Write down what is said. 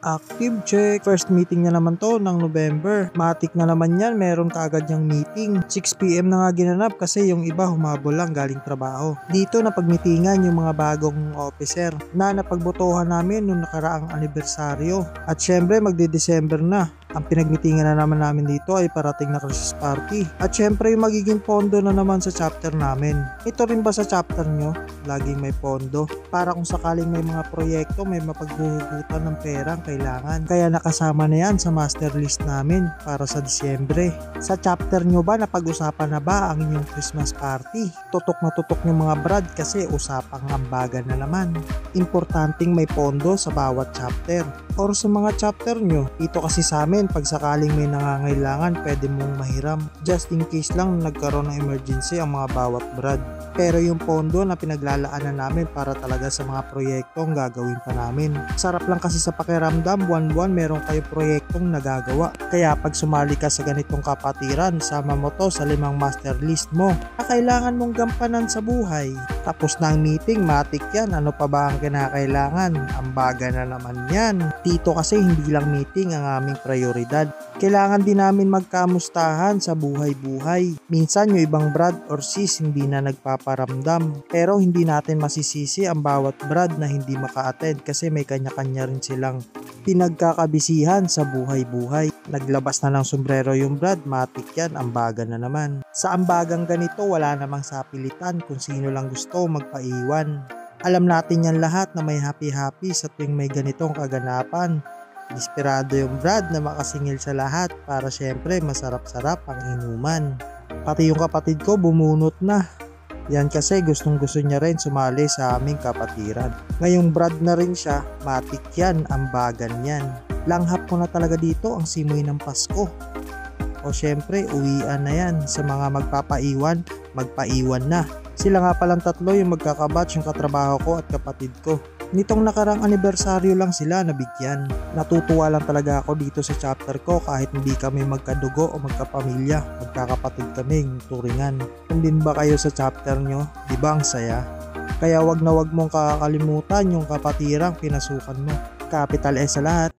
Active check. First meeting na naman to ng November. Matik na naman yan, meron kaagad yung meeting. 6 PM na nga ginanap kasi yung iba humabol lang galing trabaho. Dito napagmitingan yung mga bagong officer na napagbotohan namin nung nakaraang anibersaryo. At syempre magde-December na. Ang pinagmitingan na naman namin dito ay parating na Christmas party. At syempre yung magiging pondo na naman sa chapter namin. Ito rin ba sa chapter nyo? Laging may pondo. Para kung sakaling may mga proyekto, may mapaghuhugutan ng perang kailangan. Kaya nakasama na yan sa master list namin para sa Disyembre. Sa chapter nyo ba, napag-usapan na ba ang inyong Christmas party? Tutok na tutok yung mga brad kasi usapang ambagan na naman. Importanteng may pondo sa bawat chapter. Or sa mga chapter nyo, ito kasi sa amin, pag sakaling may nangangailangan, pwede mong mahiram. Just in case lang nagkaroon ng emergency ang mga bawat brad. Pero yung pondo na pinaglalaanan namin para talaga sa mga proyektong gagawin pa namin. Sarap lang kasi sa pakiramdam, buwan-buwan meron kayo proyektong nagagawa. Kaya pag sumali ka sa ganitong kapatiran, sama mo to sa 5 master list mo na kailangan mong gampanan sa buhay. Tapos na ang meeting, matik yan. Ano pa ba ang kinakailangan? Ambaga na naman yan. Dito kasi hindi lang meeting ang aming prioridad. Kailangan din namin magkamustahan sa buhay-buhay. Minsan yung ibang brad or sis hindi na nagpaparamdam. Pero hindi natin masisisi ang bawat brad na hindi maka-attend kasi may kanya-kanya rin silang pinagkakabisihan sa buhay-buhay. Naglabas na ng sombrero yung brad, matik yan, ambagan na naman. Sa ambagang ganito, wala namang sapilitan kung sino lang gusto magpaiwan. Alam natin yan lahat na may happy-happy sa tuwing may ganitong kaganapan. Desperado yung brad na makasingil sa lahat para syempre masarap-sarap ang inuman. Pati yung kapatid ko bumunot na. Yan kasi gustong-gusto niya rin sumali sa aming kapatiran. Ngayong brad na rin siya, matik yan, ambagan yan. Langhap ko na talaga dito ang simoy ng Pasko. O syempre, uwian na yan. Sa mga magpapaiwan, magpaiwan na. Sila nga palang tatlo yung magkakabatch, yung katrabaho ko at kapatid ko. Nitong nakarang anibersaryo lang sila nabigyan. Natutuwa lang talaga ako dito sa chapter ko kahit hindi kami magkadugo o magkapamilya. Magkakapatid kaming turingan. Kung din ba kayo sa chapter nyo, di ba ang saya? Kaya wag na wag mong kakalimutan yung kapatirang pinasukan mo. Capital S sa lahat.